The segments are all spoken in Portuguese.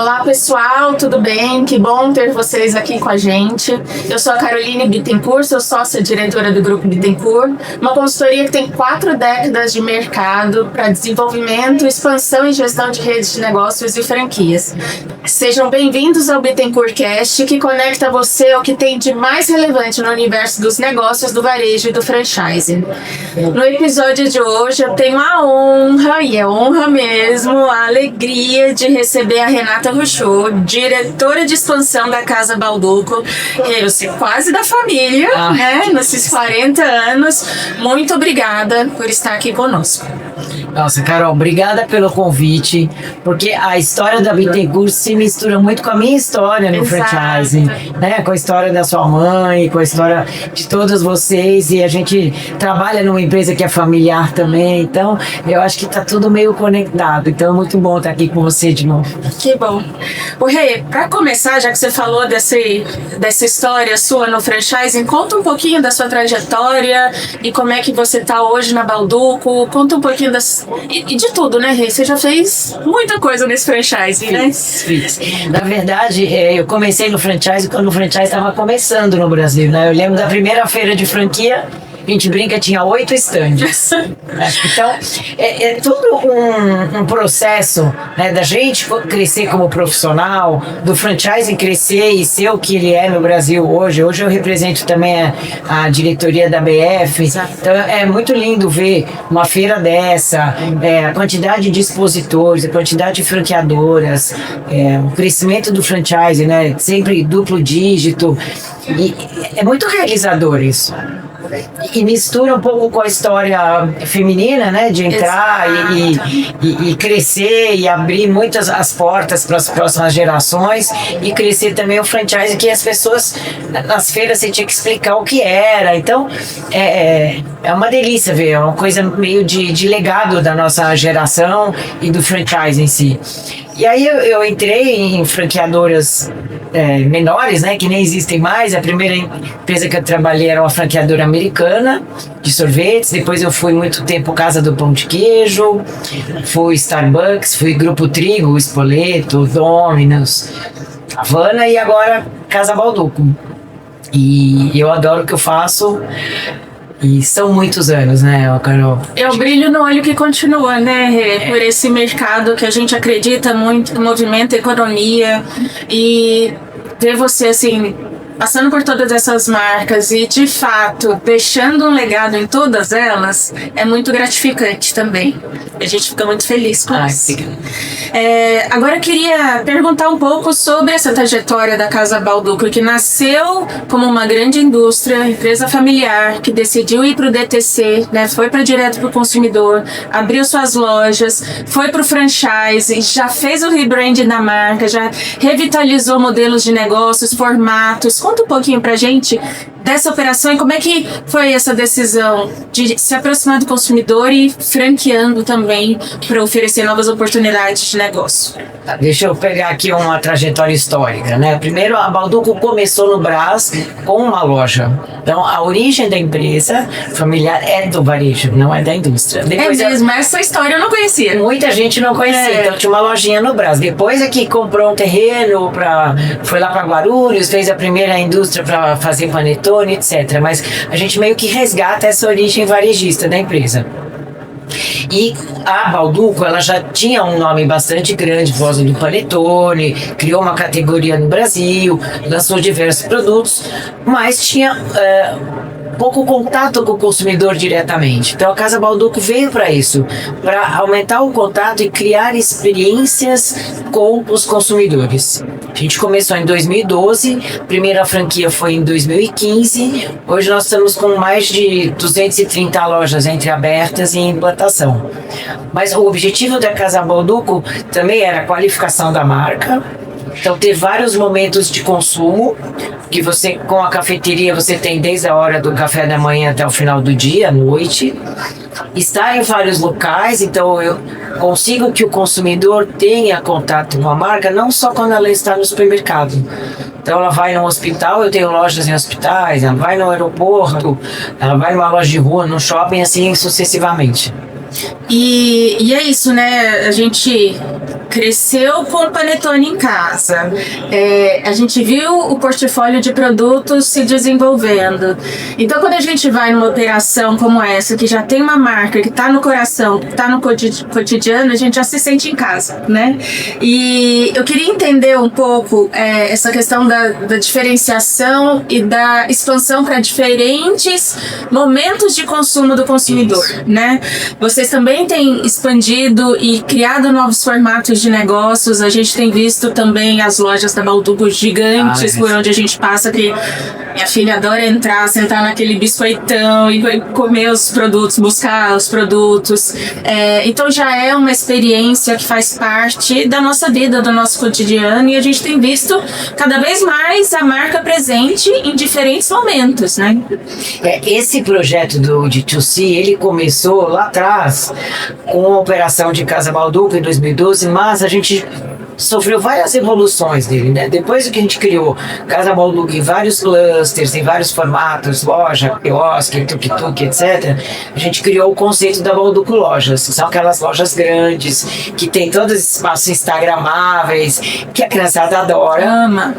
Olá pessoal, tudo bem? Que bom ter vocês aqui com a gente. Eu sou a Caroline Bittencourt, sou sócia diretora do Grupo Bittencourt, uma consultoria que tem 4 décadas de mercado para desenvolvimento, expansão e gestão de redes de negócios e franquias. Sejam bem-vindos ao Bittencourt Cast, que conecta você ao que tem de mais relevante no universo dos negócios, do varejo e do franchising. No episódio de hoje eu tenho a honra, e é honra mesmo, a alegria de receber a Renata Ruchot, diretora de expansão da Casa Balduco. Eu sei quase da família, né? Nesses 40 anos. Muito obrigada por estar aqui conosco. Nossa, Carol, obrigada pelo convite, porque a história da Bittencourt se mistura muito com a minha história no franchising, né? Com a história da sua mãe, com a história de todos vocês, e a gente trabalha numa empresa que é familiar também, então eu acho que tá tudo meio conectado, então é muito bom estar aqui com você de novo. Que bom. O Rê, para começar, já que você falou dessa história sua no franchising, conta um pouquinho da sua trajetória e como é que você tá hoje na Balduco, conta um pouquinho e de tudo, né, Rê? Você já fez muita coisa nesse franchising, né? Fiz. Na verdade, eu comecei no franchise quando o franchise estava começando no Brasil, né? Eu lembro da primeira feira de franquia, a gente brinca, tinha 8 estandes. Então, é todo um processo, né, da gente crescer como profissional, do franchising crescer e ser o que ele é no Brasil hoje. Hoje eu represento também a diretoria da BF. Então, é muito lindo ver uma feira dessa, a quantidade de expositores, a quantidade de franqueadoras, o crescimento do franchising, né, sempre duplo dígito. E é muito realizador isso. E mistura um pouco com a história feminina, né? De entrar e crescer e abrir muitas as portas para as próximas gerações, e crescer também o franchise, que as pessoas nas feiras você tinha que explicar o que era. Então é uma delícia ver, é uma coisa meio de legado da nossa geração e do franchise em si. E aí eu entrei em franqueadoras menores, né, que nem existem mais. A primeira empresa que eu trabalhei era uma franqueadora americana de sorvetes. Depois eu fui muito tempo Casa do Pão de Queijo, fui Starbucks, fui Grupo Trigo, Spoleto, Domino's, Havana, e agora Casa Balduco. E eu adoro o que eu faço. E são muitos anos, né, Carol? É o brilho no olho que continua, né, Rê? Por esse mercado que a gente acredita muito, que movimenta a economia, e ver você, assim, passando por todas essas marcas e, de fato, deixando um legado em todas elas, é muito gratificante também. A gente fica muito feliz com isso. Agora eu queria perguntar um pouco sobre essa trajetória da Casa Balduco, que nasceu como uma grande indústria, empresa familiar, que decidiu ir para o DTC, né, foi para direto para o consumidor, abriu suas lojas, foi para o franchise, já fez o rebranding da marca, já revitalizou modelos de negócios, formatos. Conta um pouquinho pra gente dessa operação e como é que foi essa decisão de se aproximar do consumidor e franqueando também para oferecer novas oportunidades de negócio. Deixa eu pegar aqui uma trajetória histórica, né? Primeiro, a Balduco começou no Brás com uma loja. Então, a origem da empresa familiar é do varejo, não é da indústria. Depois mesmo, essa história eu não conhecia. Muita gente não conhecia, então tinha uma lojinha no Brás. Depois é que comprou um terreno, foi lá para Guarulhos, fez a primeira indústria para fazer panetone, etc. Mas a gente meio que resgata essa origem varejista da empresa. E a Balduco, ela já tinha um nome bastante grande por causa do panetone, criou uma categoria no Brasil, lançou diversos produtos, mas tinha pouco contato com o consumidor diretamente. Então a Casa Balduco veio para isso, para aumentar o contato e criar experiências com os consumidores. A gente começou em 2012, a primeira franquia foi em 2015, hoje nós estamos com mais de 230 lojas entre abertas e em implantação. Mas o objetivo da Casa Balduco também era a qualificação da marca. Então, ter vários momentos de consumo, que você, com a cafeteria, você tem desde a hora do café da manhã até o final do dia, à noite. Estar em vários locais, então eu consigo que o consumidor tenha contato com a marca, não só quando ela está no supermercado. Então ela vai no hospital, eu tenho lojas em hospitais, ela vai no aeroporto, ela vai numa loja de rua, no shopping, assim sucessivamente. E é isso, né? A gente cresceu com o panetone em casa. A gente viu o portfólio de produtos se desenvolvendo. Então, quando a gente vai numa operação como essa, que já tem uma marca que está no coração, que está no cotidiano, a gente já se sente em casa, né? E eu queria entender um pouco essa questão da diferenciação e da expansão para diferentes momentos de consumo do consumidor, né? Vocês também têm expandido e criado novos formatos de negócios. A gente tem visto também as lojas da Balduco gigantes por onde a gente passa, que minha filha adora entrar, sentar naquele biscoitão e comer os produtos, buscar os produtos. Então já é uma experiência que faz parte da nossa vida, do nosso cotidiano, e a gente tem visto cada vez mais a marca presente em diferentes momentos, né? Esse projeto do D2C, ele começou lá atrás com a operação de Casa Balduco em 2012, mas a gente sofreu várias evoluções dele, né? Depois que a gente criou Casa Balduco em vários clusters, em vários formatos, loja, quiosque, tuk-tuk, etc., a gente criou o conceito da Balduco Lojas, que são aquelas lojas grandes, que tem todos os espaços instagramáveis, que a criançada adora. Ama.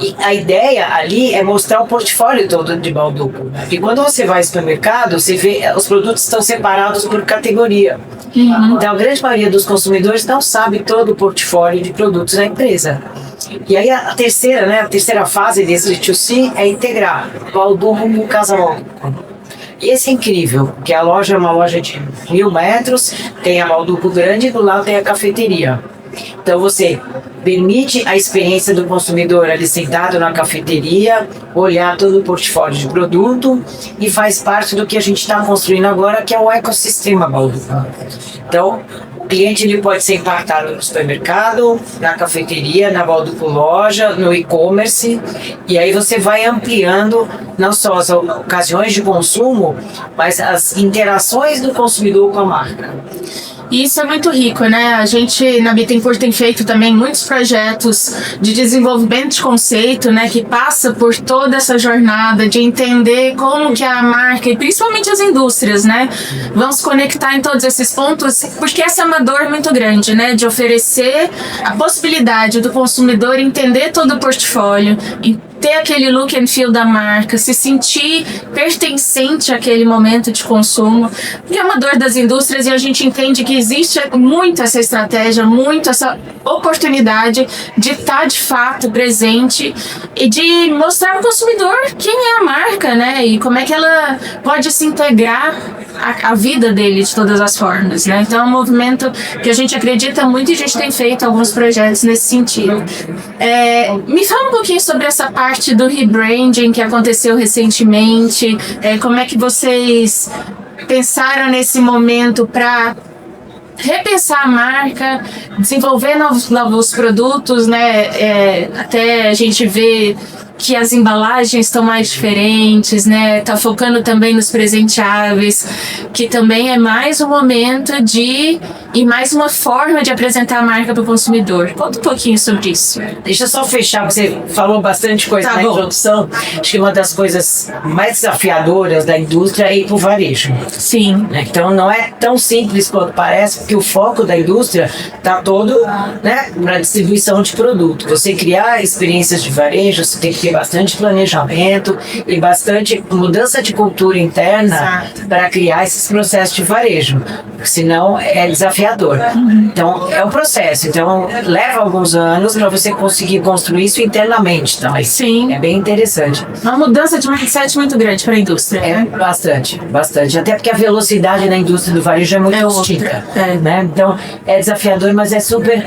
E a ideia ali é mostrar o portfólio todo de Balduco. E quando você vai ao supermercado, você vê os produtos estão separados por categoria. Então, a grande maioria dos consumidores não sabe todo o portfólio de produtos da empresa. E aí a terceira fase desse D2C é integrar Balduco com Casa Balduco. E esse é incrível, porque a loja é uma loja de 1.000 metros, tem a Balduco grande e do lado tem a cafeteria. Então você permite a experiência do consumidor ali sentado na cafeteria, olhar todo o portfólio de produto, e faz parte do que a gente está construindo agora, que é o ecossistema Balduco. Então, o cliente ele pode ser impactado no supermercado, na cafeteria, na Balduco Loja, no e-commerce, e aí você vai ampliando não só as ocasiões de consumo, mas as interações do consumidor com a marca. E isso é muito rico, né? A gente na Bittencourt tem feito também muitos projetos de desenvolvimento de conceito, né? Que passa por toda essa jornada de entender como que a marca, e principalmente as indústrias, né? Vão se conectar em todos esses pontos, porque essa é uma dor muito grande, né? De oferecer a possibilidade do consumidor entender todo o portfólio, ter aquele look and feel da marca, se sentir pertencente àquele momento de consumo, que é uma dor das indústrias, e a gente entende que existe muito essa estratégia, muito essa oportunidade de estar de fato presente e de mostrar ao consumidor quem é a marca, né? E como é que ela pode se integrar à vida dele de todas as formas, né? Então é um movimento que a gente acredita muito e a gente tem feito alguns projetos nesse sentido. Me fala um pouquinho sobre essa parte do rebranding que aconteceu recentemente, como é que vocês pensaram nesse momento para repensar a marca, desenvolver novos produtos, né? Até a gente vê que as embalagens estão mais diferentes, né? Tá focando também nos presenteáveis, que também é mais um momento e mais uma forma de apresentar a marca para o consumidor. Conta um pouquinho sobre isso. Deixa eu só fechar, porque você falou bastante coisa na introdução. Acho que uma das coisas mais desafiadoras da indústria é ir para o varejo. Sim. Então não é tão simples quanto parece, porque o foco da indústria está todo, né, na distribuição de produto. Você criar experiências de varejo, você tem que ter bastante planejamento e bastante mudança de cultura interna para criar esses processos de varejo, porque senão é desafiador. Então é um processo, então leva alguns anos para você conseguir construir isso internamente. Então, sim, é bem interessante. Uma mudança de mindset muito grande para a indústria. É, né? Bastante. Até porque a velocidade na indústria do varejo é muito distinta. Né? Então é desafiador, mas é super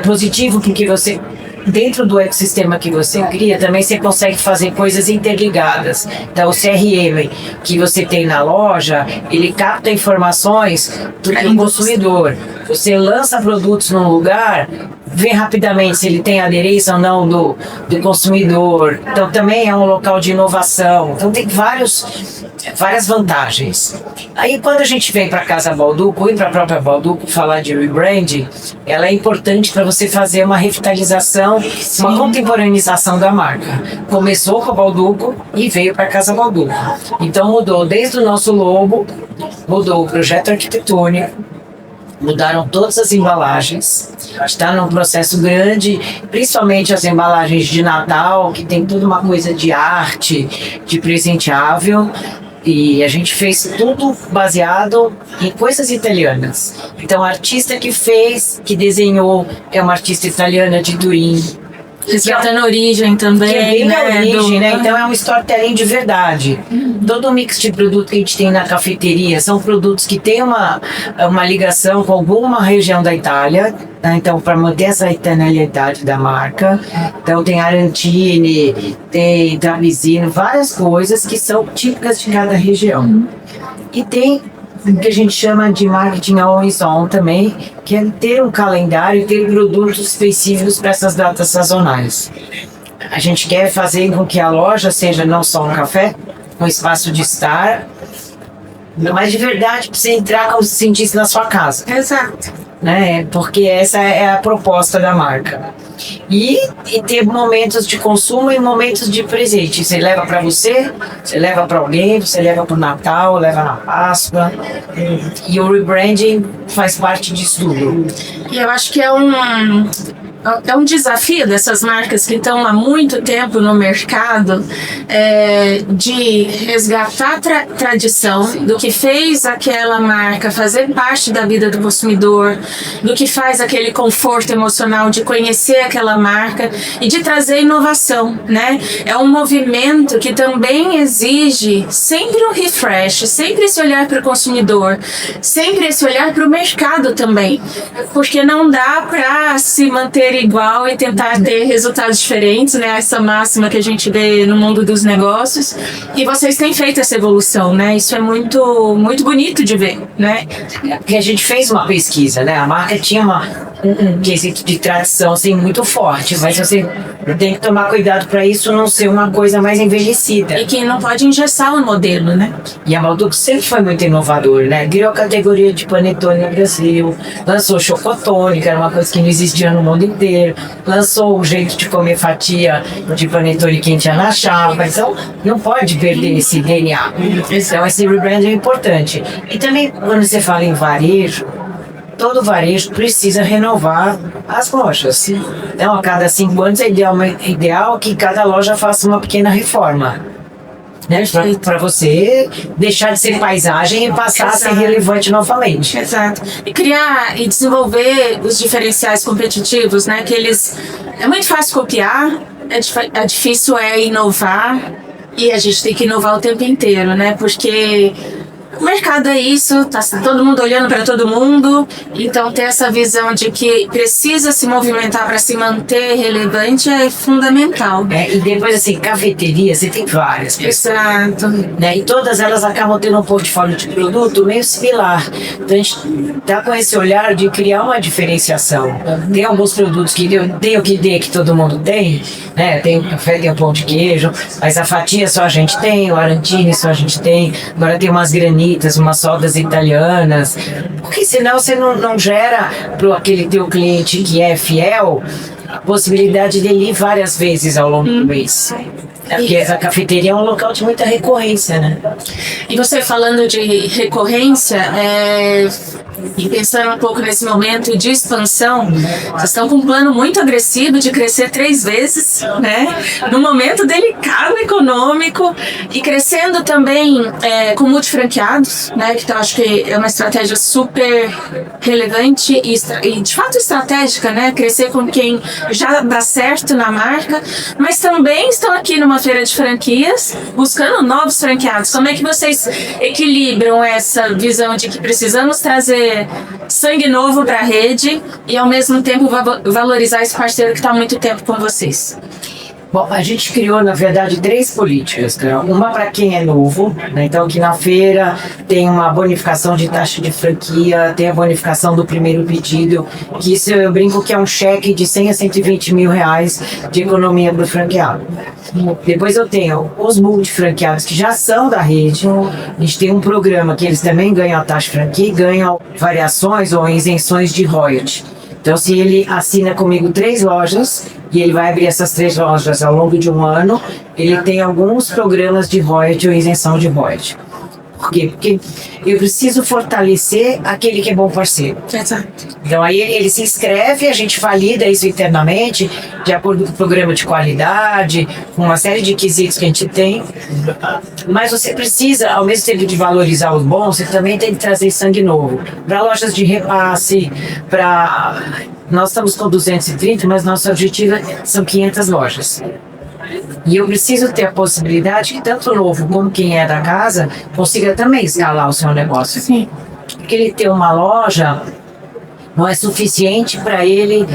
positivo, porque você, dentro do ecossistema que você cria, também você consegue fazer coisas interligadas. Então, o CRM que você tem na loja, ele capta informações do consumidor. Você lança produtos num lugar, vê rapidamente se ele tem aderência ou não do consumidor. Então, também é um local de inovação. Então, tem várias vantagens. Aí, quando a gente vem para Casa Balduco e para a própria Balduco falar de rebranding, ela é importante para você fazer uma revitalização, uma contemporaneização da marca. Começou com a Balduco e veio para Casa Balduco. Então mudou desde o nosso logo, mudou o projeto arquitetônico, mudaram todas as embalagens. Está num processo grande, principalmente as embalagens de Natal, que tem toda uma coisa de arte, de presenteável. E a gente fez tudo baseado em coisas italianas. Então, a artista que fez, que desenhou, é uma artista italiana de Turim. Respeitando a origem também, Que é bem né? a origem, né? Então é um storytelling de verdade. Todo o mix de produto que a gente tem na cafeteria são produtos que têm uma ligação com alguma região da Itália, né? Então, para manter essa italianidade da marca. Então tem Arantini, tem Travisino, várias coisas que são típicas de cada região. E tem o que a gente chama de marketing always on também, que é ter um calendário e ter produtos específicos para essas datas sazonais. A gente quer fazer com que a loja seja não só um café, um espaço de estar, mas de verdade para você entrar como se sentisse na sua casa. Exato. Né? Porque essa é a proposta da marca. E ter momentos de consumo e momentos de presente. Você leva para você leva para alguém, você leva para o Natal, leva na Páscoa. E o rebranding faz parte disso tudo. E eu acho que é um desafio dessas marcas que estão há muito tempo no mercado, de resgatar tradição do que fez aquela marca fazer parte da vida do consumidor, do que faz aquele conforto emocional de conhecer aquela marca e de trazer inovação, né? É um movimento que também exige sempre um refresh, sempre esse olhar para o consumidor, sempre esse olhar para o mercado também, porque não dá para se manter igual e tentar ter resultados diferentes, né? Essa máxima que a gente vê no mundo dos negócios. E vocês têm feito essa evolução, né? Isso é muito, muito bonito de ver, né? Porque a gente fez uma pesquisa, né? A marca tinha um quesito de tradição assim, muito forte, mas você tem que tomar cuidado para isso não ser uma coisa mais envelhecida. E que não pode engessar o modelo, né? E a Malduco sempre foi muito inovador, né? Criou a categoria de panetone no Brasil, lançou chocotone, que era uma coisa que não existia no mundo inteiro, lançou o jeito de comer fatia de panetone que a gente na chapa. Então, não pode perder esse DNA. Então, esse rebranding é importante. E também, quando você fala em varejo, todo varejo precisa renovar as lojas. Então, a cada 5 anos é ideal que cada loja faça uma pequena reforma. Né? Para você deixar de ser paisagem e passar a ser relevante novamente. Exato. E criar e desenvolver os diferenciais competitivos, né? Que é muito fácil copiar, é difícil inovar, e a gente tem que inovar o tempo inteiro, né? Porque o mercado é isso, tá todo mundo olhando para todo mundo, então ter essa visão de que precisa se movimentar para se manter relevante é fundamental. E depois, assim, cafeteria, você tem várias pessoas. Exato. Né? E todas elas acabam tendo um portfólio de produto meio similar. Então a gente tá com esse olhar de criar uma diferenciação. Tem alguns produtos que tem o que dê que todo mundo tem, né? Tem o café, tem o pão de queijo, mas a fatia só a gente tem, o Arantini só a gente tem, agora tem umas granitas, umas sodas italianas, porque senão você não gera para aquele teu cliente que é fiel a possibilidade de ele ir várias vezes ao longo do mês. Porque a cafeteria é um local de muita recorrência, né? E você falando de recorrência, e pensando um pouco nesse momento de expansão, vocês estão com um plano muito agressivo de crescer 3 vezes, né? Num momento delicado econômico, e crescendo também com multifranqueados, né? Que eu acho que é uma estratégia super relevante e de fato estratégica, né? Crescer com quem já dá certo na marca, mas também estão aqui numa feira de franquias buscando novos franqueados. Como é que vocês equilibram essa visão de que precisamos trazer sangue novo para a rede e ao mesmo tempo valorizar esse parceiro que está há muito tempo com vocês? Bom, a gente criou, na verdade, 3 políticas, Carol. Uma para quem é novo, né? Então aqui na feira tem uma bonificação de taxa de franquia, tem a bonificação do primeiro pedido, que isso eu brinco que é um cheque de 100 a 120 mil reais de economia para o franqueado. Depois eu tenho os multifranqueados que já são da rede. A gente tem um programa que eles também ganham a taxa de franquia e ganham variações ou isenções de royalty. Então, se ele assina comigo 3 lojas e ele vai abrir essas 3 lojas ao longo de um ano, ele tem alguns programas de royalty ou isenção de royalty. Por quê? Porque eu preciso fortalecer aquele que é bom parceiro. Exato. Então aí ele se inscreve, a gente valida isso internamente, de acordo com o programa de qualidade, com uma série de quesitos que a gente tem. Mas você precisa, ao mesmo tempo de valorizar os bons, você também tem que trazer sangue novo. Para lojas de repasse, para... Nós estamos com 230, mas nosso objetivo são 500 lojas. E eu preciso ter a possibilidade que tanto o novo como quem é da casa consiga também escalar o seu negócio. Sim. Porque ele ter uma loja não é suficiente para ele,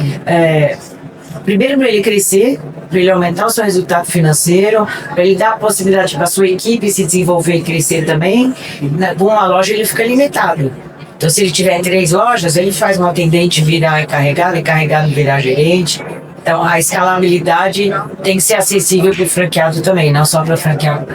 primeiro para ele crescer, para ele aumentar o seu resultado financeiro, para ele dar a possibilidade para a sua equipe se desenvolver e crescer também. Com uma loja ele fica limitado. Então, se ele tiver 3 lojas, ele faz um atendente virar encarregado virar gerente. Então, a escalabilidade tem que ser acessível para o franqueado também, não só para o franqueado.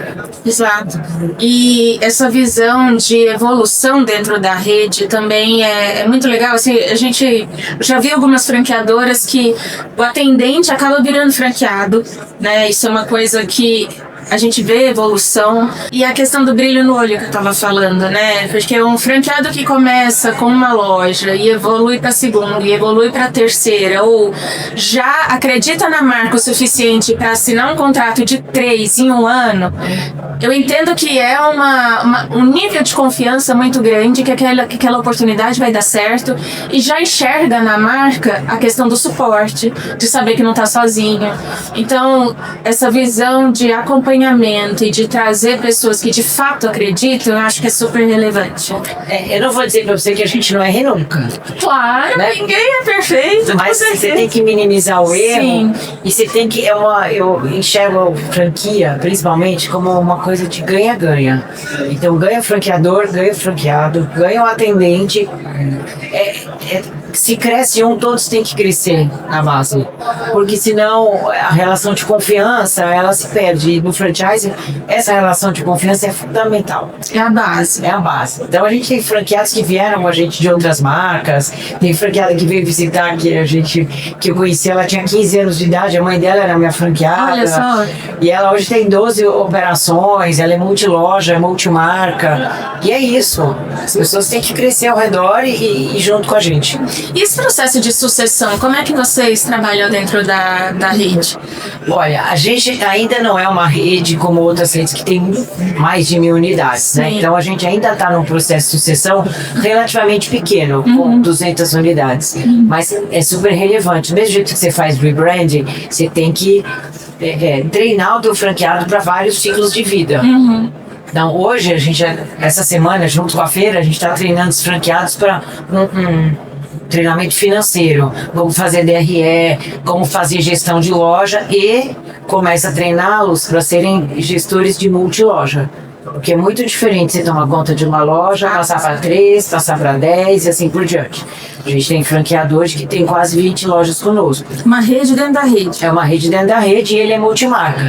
Exato. E essa visão de evolução dentro da rede também é muito legal. Assim, a gente já viu algumas franqueadoras que o atendente acaba virando franqueado, né? Isso é uma coisa que a gente vê evolução. E a questão do brilho no olho que eu tava falando, né? Porque um franqueado que começa com uma loja e evolui para a segunda e evolui para a terceira, ou já acredita na marca o suficiente para assinar um contrato de 3 em um ano, eu entendo que é um nível de confiança muito grande, que aquela oportunidade vai dar certo, e já enxerga na marca a questão do suporte, de saber que não está sozinho. Então, essa visão de acompanhamento e de trazer pessoas que de fato acreditam, eu acho que é super relevante. Eu não vou dizer para você que a gente não erre nunca. Claro, né? Ninguém é perfeito. Mas você tem que minimizar o erro. Sim. E você tem que... Eu enxergo franquia, principalmente, como uma coisa de ganha-ganha. Então, ganha o franqueador, ganha o franqueado, ganha o atendente. Se cresce um, todos têm que crescer na base. Porque senão a relação de confiança, ela se perde. E no franchise, essa relação de confiança é fundamental. É a base. É a base. Então a gente tem franqueados que vieram com a gente de outras marcas. Tem franqueada que veio visitar que eu conheci, ela tinha 15 anos de idade, a mãe dela era minha franqueada. Olha só. E ela hoje tem 12 operações, ela é multiloja, é multimarca. E é isso. As pessoas têm que crescer ao redor e junto com a gente. E esse processo de sucessão, como é que vocês trabalham dentro da rede? Olha, a gente ainda não é uma rede como outras redes que tem mais de 1000 unidades, né? Então a gente ainda está num processo de sucessão relativamente pequeno, com 200 unidades. Mas é super relevante. Do mesmo jeito que você faz rebranding, você tem que treinar o teu franqueado para vários ciclos de vida. Então hoje, essa semana, junto com a feira, a gente está treinando os franqueados para treinamento financeiro, como fazer DRE, como fazer gestão de loja, e começa a treiná-los para serem gestores de multiloja. Porque é muito diferente você tomar conta de uma loja, passar para 3, passar para 10 e assim por diante. A gente tem franqueadores que tem quase 20 lojas conosco. Uma rede dentro da rede. É uma rede dentro da rede e ele é multimarca.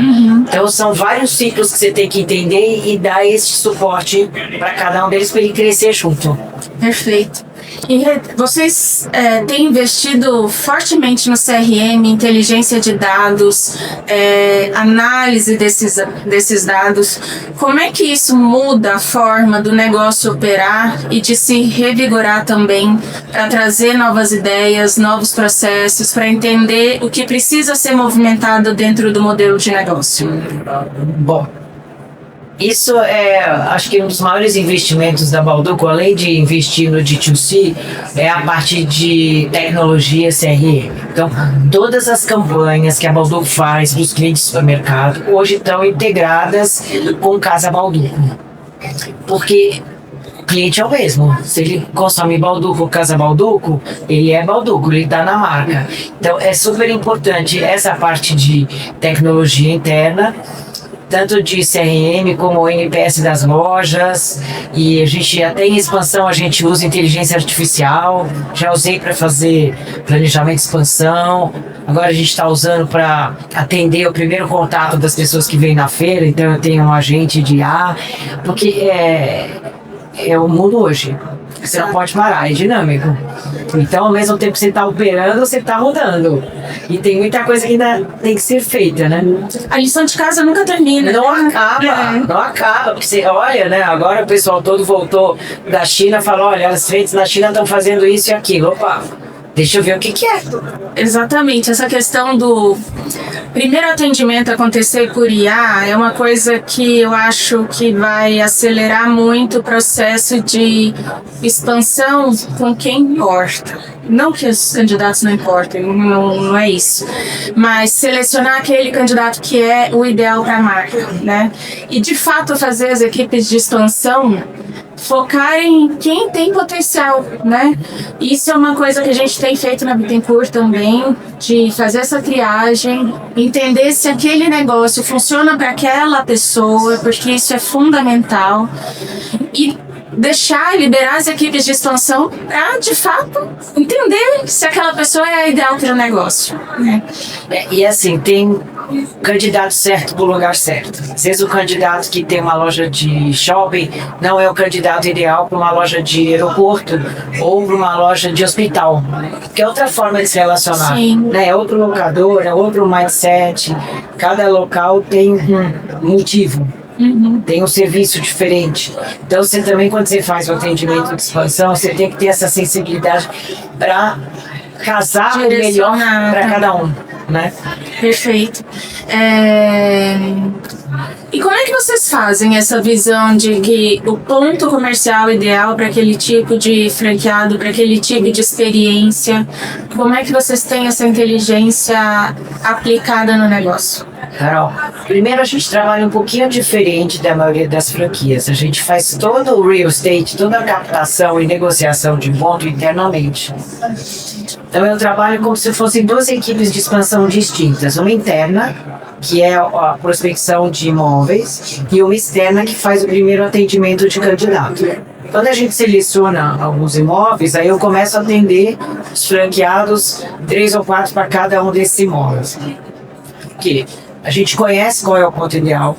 Então são vários ciclos que você tem que entender e dar esse suporte para cada um deles para ele crescer junto. Perfeito. E vocês têm investido fortemente no CRM, inteligência de dados, análise desses dados. Como é que isso muda a forma do negócio operar e de se revigorar também para trazer novas ideias, novos processos, para entender o que precisa ser movimentado dentro do modelo de negócio? Bom, isso acho que um dos maiores investimentos da Balduco, além de investir no D2C, é a parte de tecnologia CRM. Então, todas as campanhas que a Balduco faz para os clientes do supermercado hoje estão integradas com Casa Balduco. Porque o cliente é o mesmo. Se ele consome Balduco ou Casa Balduco, ele é Balduco, ele está na marca. Então, é super importante essa parte de tecnologia interna, tanto de CRM como o NPS das lojas, e a gente até em expansão a gente usa inteligência artificial, já usei para fazer planejamento de expansão, agora a gente está usando para atender o primeiro contato das pessoas que vêm na feira, então eu tenho um agente de IA, porque é o mundo hoje. Você não pode parar, é dinâmico. Então, ao mesmo tempo que você está operando, você está rodando. E tem muita coisa que ainda tem que ser feita, né? A lição de casa nunca termina. Não acaba, não acaba. Porque você olha, né? Agora o pessoal todo voltou da China e falou, olha, as frentes na China estão fazendo isso e aquilo. Opa, deixa eu ver o que é. Exatamente, essa questão do primeiro atendimento acontecer por IA é uma coisa que eu acho que vai acelerar muito o processo de expansão com quem importa. Não que os candidatos não importem, não é isso. Mas selecionar aquele candidato que é o ideal para a marca, né? E de fato fazer as equipes de expansão focar em quem tem potencial, né? Isso é uma coisa que a gente tem feito na Bittencourt também, de fazer essa triagem, entender se aquele negócio funciona para aquela pessoa, porque isso é fundamental, e liberar as equipes de expansão para, de fato, entender se aquela pessoa é a ideal para o negócio, né? E assim, tem candidato certo para o lugar certo. Às vezes o candidato que tem uma loja de shopping não é o candidato ideal para uma loja de aeroporto ou para uma loja de hospital, que é outra forma de se relacionar. Né? É outro locador, é outro mindset. Cada local tem um motivo. Tem um serviço diferente. Então, você também, quando você faz o atendimento de expansão, você tem que ter essa sensibilidade para casar o melhor para cada um, né? Perfeito. E como é que vocês fazem essa visão de que o ponto comercial ideal para aquele tipo de franqueado, para aquele tipo de experiência, como é que vocês têm essa inteligência aplicada no negócio? Carol, primeiro a gente trabalha um pouquinho diferente da maioria das franquias. A gente faz todo o real estate, toda a captação e negociação de ponto internamente. Então eu trabalho como se fossem duas equipes de expansão distintas. Uma interna, que é a prospecção de imóveis, e uma externa, que faz o primeiro atendimento de candidato. Quando a gente seleciona alguns imóveis, aí eu começo a atender os franqueados 3 ou 4 para cada um desses imóveis. Porque a gente conhece qual é o ponto ideal,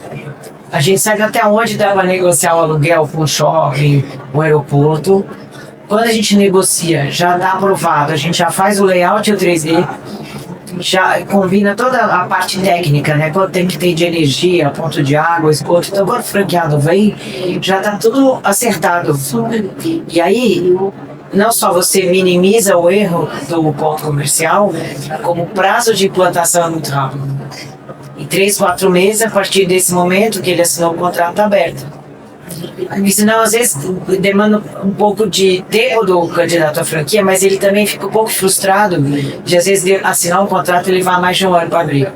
a gente sabe até onde dá para negociar o aluguel com o shopping, o aeroporto. Quando a gente negocia, já está aprovado, a gente já faz o layout e o 3D, já combina toda a parte técnica, né? Quanto tem que ter de energia, ponto de água, esgoto. Então, quando o franqueado vem, já está tudo acertado. E aí, não só você minimiza o erro do ponto comercial, como o prazo de implantação é muito rápido. Em 3, 4 meses, a partir desse momento que ele assinou o contrato, está aberto. Porque senão, às vezes, demanda um pouco de tempo do candidato à franquia, mas ele também fica um pouco frustrado de, às vezes, assinar um contrato e levar mais de um ano para abrir.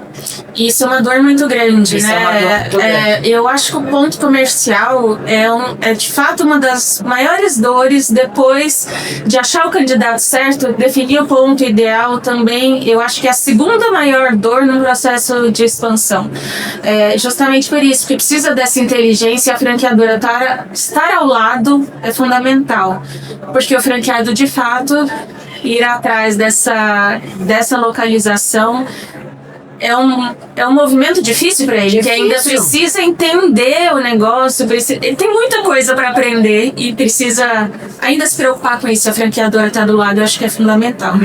Isso é uma dor muito grande, Isso né? é uma dor muito grande. Eu acho que o ponto comercial é de fato uma das maiores dores depois de achar o candidato certo, definir o ponto ideal também. Eu acho que é a segunda maior dor no processo de expansão. Justamente por isso, porque precisa dessa inteligência e a franqueadora estar ao lado é fundamental. Porque o franqueado, de fato, ir atrás dessa localização é um movimento difícil para ele, que ainda precisa entender o negócio, ele tem muita coisa para aprender e precisa ainda se preocupar com isso. A franqueadora está do lado, eu acho que é fundamental.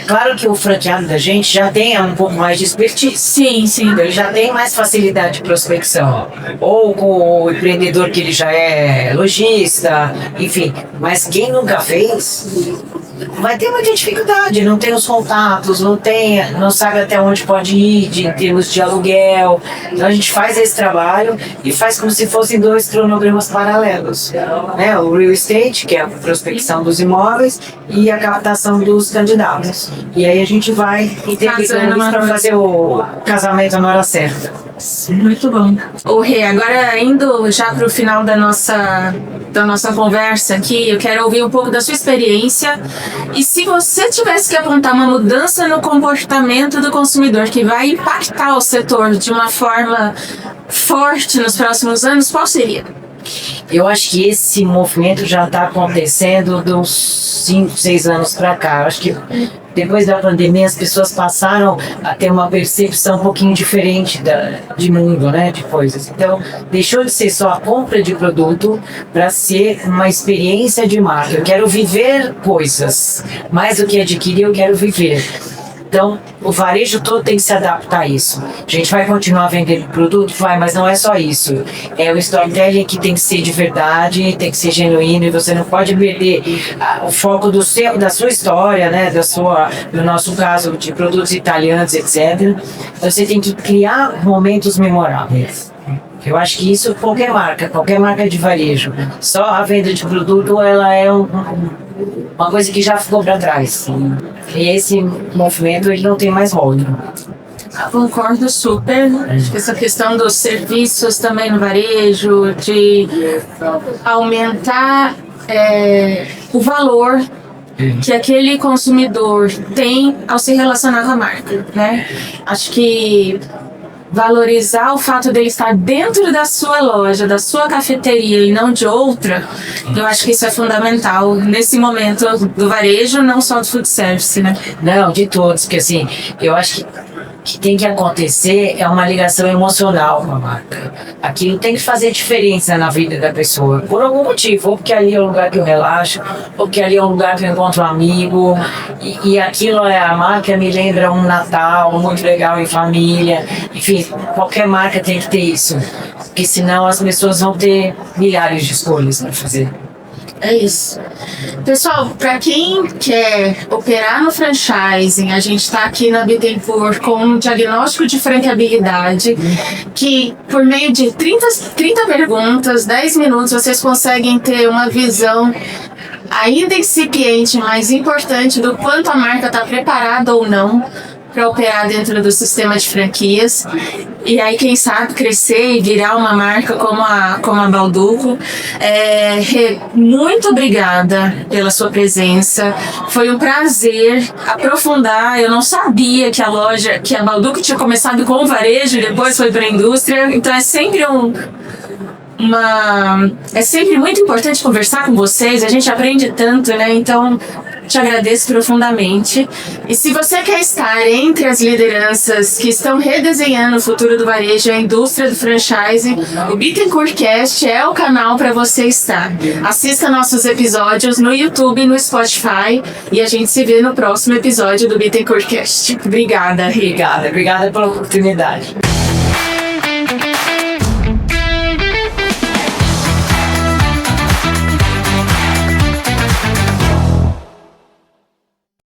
Claro que o franqueado da gente já tem um pouco mais de expertise. Sim. Ele já tem mais facilidade de prospecção. Ou com o empreendedor que ele já é lojista, enfim. Mas quem nunca fez vai ter muita dificuldade, não tem os contatos, não sabe até onde pode ir em termos de aluguel. Então a gente faz esse trabalho e faz como se fossem 2 cronogramas paralelos, né? O real estate, que é a prospecção dos imóveis, e a captação dos candidatos. E aí a gente vai interpretando isso para fazer o casamento na hora certa. Muito bom. Ô Rê, agora indo já para o final da nossa conversa aqui, eu quero ouvir um pouco da sua experiência. E se você tivesse que apontar uma mudança no comportamento do consumidor que vai impactar o setor de uma forma forte nos próximos anos, qual seria? Eu acho que esse movimento já está acontecendo de uns 5, 6 anos para cá. Eu acho que depois da pandemia as pessoas passaram a ter uma percepção um pouquinho diferente de mundo, né, de coisas. Então, deixou de ser só a compra de produto para ser uma experiência de marca. Eu quero viver coisas, mais do que adquirir, eu quero viver. Então, o varejo todo tem que se adaptar a isso. A gente vai continuar vendendo produto? Vai, mas não é só isso. É o storytelling que tem que ser de verdade, tem que ser genuíno, e você não pode perder o foco da sua história, né? Do nosso caso, de produtos italianos, etc. Então, você tem que criar momentos memoráveis. Eu acho que isso qualquer marca de varejo. Só a venda de produto, ela é uma coisa que já ficou para trás. E esse movimento, ele não tem mais roda. Concordo super. Acho que essa questão dos serviços também no varejo, de aumentar o valor que aquele consumidor tem ao se relacionar com a marca, né? Acho que valorizar o fato dele estar dentro da sua loja, da sua cafeteria e não de outra, eu acho que isso é fundamental nesse momento do varejo, não só do food service, né? Não, de todos, porque assim, eu acho que tem que acontecer é uma ligação emocional com a marca. Aquilo tem que fazer diferença na vida da pessoa, por algum motivo, ou porque ali é um lugar que eu relaxo, ou porque ali é um lugar que eu encontro um amigo, e aquilo a marca me lembra um Natal muito legal em família. Enfim, qualquer marca tem que ter isso, porque senão as pessoas vão ter milhares de escolhas para fazer. É isso. Pessoal, para quem quer operar no franchising, a gente está aqui na Bittencourt com um diagnóstico de franqueabilidade que, por meio de 30 perguntas, 10 minutos, vocês conseguem ter uma visão ainda incipiente, mas importante do quanto a marca está preparada ou não para operar dentro do sistema de franquias. E aí, quem sabe, crescer e virar uma marca como a Balduco. Muito obrigada pela sua presença. Foi um prazer aprofundar. Eu não sabia que a Balduco tinha começado com o varejo e depois foi para a indústria. Então é sempre é sempre muito importante conversar com vocês. A gente aprende tanto, né? Então, te agradeço profundamente. E se você quer estar entre as lideranças que estão redesenhando o futuro do varejo e a indústria do franchising, o Bittencourt Cast é o canal para você estar. Assista nossos episódios no YouTube e no Spotify e a gente se vê no próximo episódio do Bittencourt Cast. Obrigada, Rê. Obrigada pela oportunidade.